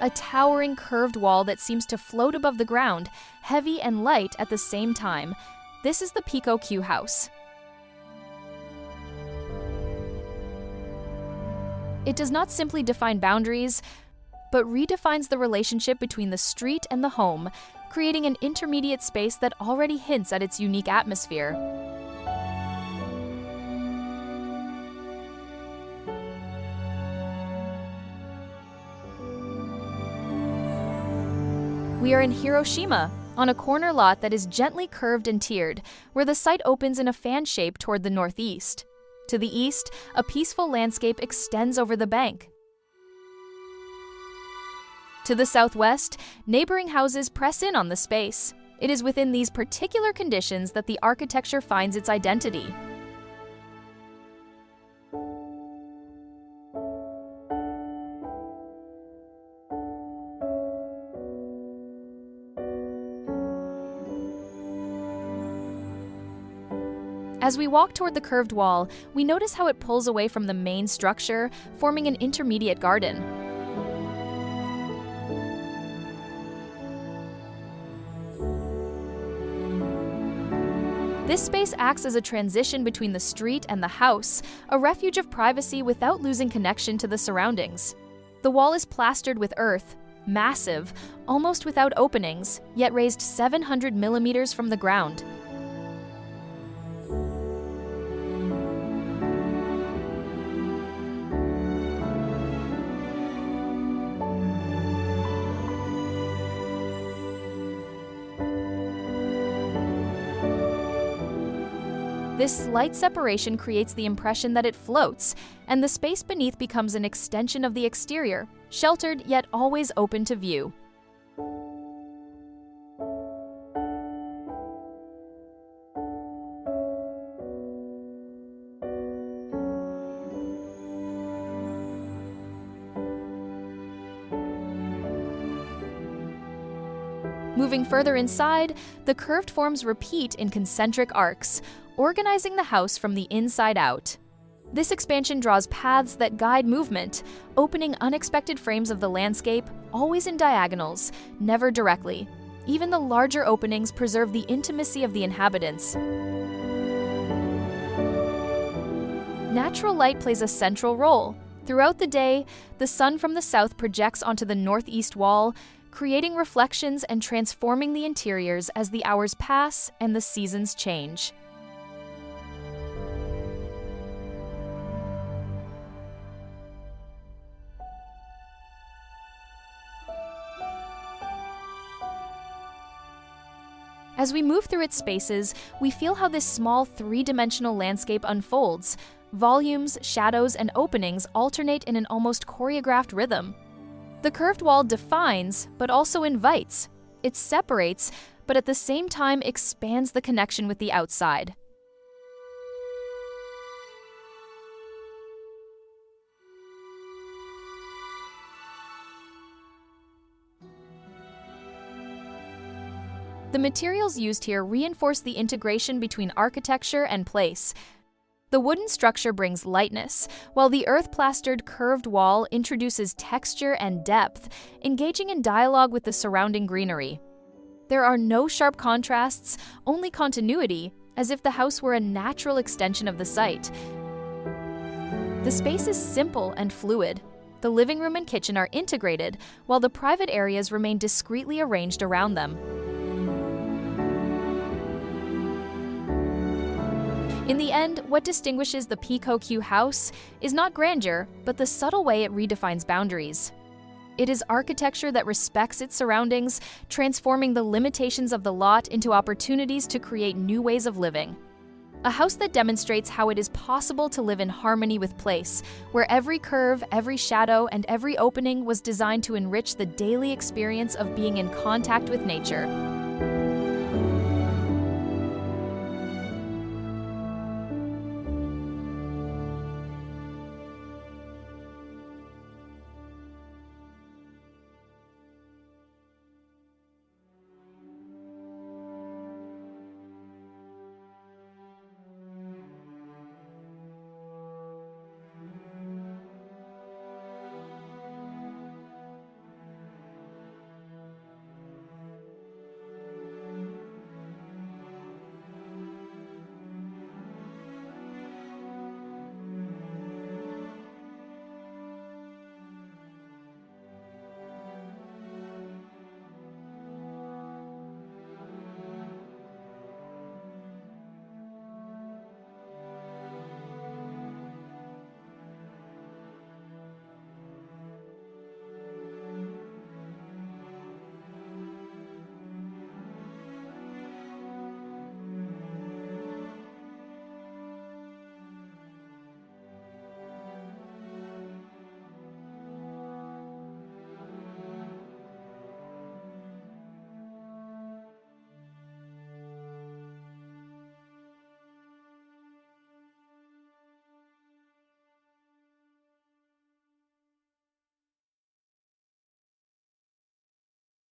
a towering curved wall that seems to float above the ground, heavy and light at the same time. This is the PeacoQ House. It does not simply define boundaries, but redefines the relationship between the street and the home, creating an intermediate space that already hints at its unique atmosphere. We are in Hiroshima, on a corner lot that is gently curved and tiered, where the site opens in a fan shape toward the northeast. To the east, a peaceful landscape extends over the bank. To the southwest, neighboring houses press in on the space. It is within these particular conditions that the architecture finds its identity. As we walk toward the curved wall, we notice how it pulls away from the main structure, forming an intermediate garden. This space acts as a transition between the street and the house, a refuge of privacy without losing connection to the surroundings. The wall is plastered with earth, massive, almost without openings, yet raised 700 millimeters from the ground. This slight separation creates the impression that it floats, and the space beneath becomes an extension of the exterior, sheltered yet always open to view. Moving further inside, the curved forms repeat in concentric arcs, organizing the house from the inside out. This expansion draws paths that guide movement, opening unexpected frames of the landscape, always in diagonals, never directly. Even the larger openings preserve the intimacy of the inhabitants. Natural light plays a central role. Throughout the day, the sun from the south projects onto the northeast wall, creating reflections and transforming the interiors as the hours pass and the seasons change. As we move through its spaces, we feel how this small three-dimensional landscape unfolds. Volumes, shadows, and openings alternate in an almost choreographed rhythm. The curved wall defines, but also invites. It separates, but at the same time expands the connection with the outside. The materials used here reinforce the integration between architecture and place. The wooden structure brings lightness, while the earth-plastered curved wall introduces texture and depth, engaging in dialogue with the surrounding greenery. There are no sharp contrasts, only continuity, as if the house were a natural extension of the site. The space is simple and fluid. The living room and kitchen are integrated, while the private areas remain discreetly arranged around them. In the end, what distinguishes the PeacoQ House is not grandeur, but the subtle way it redefines boundaries. It is architecture that respects its surroundings, transforming the limitations of the lot into opportunities to create new ways of living. A house that demonstrates how it is possible to live in harmony with place, where every curve, every shadow, and every opening was designed to enrich the daily experience of being in contact with nature.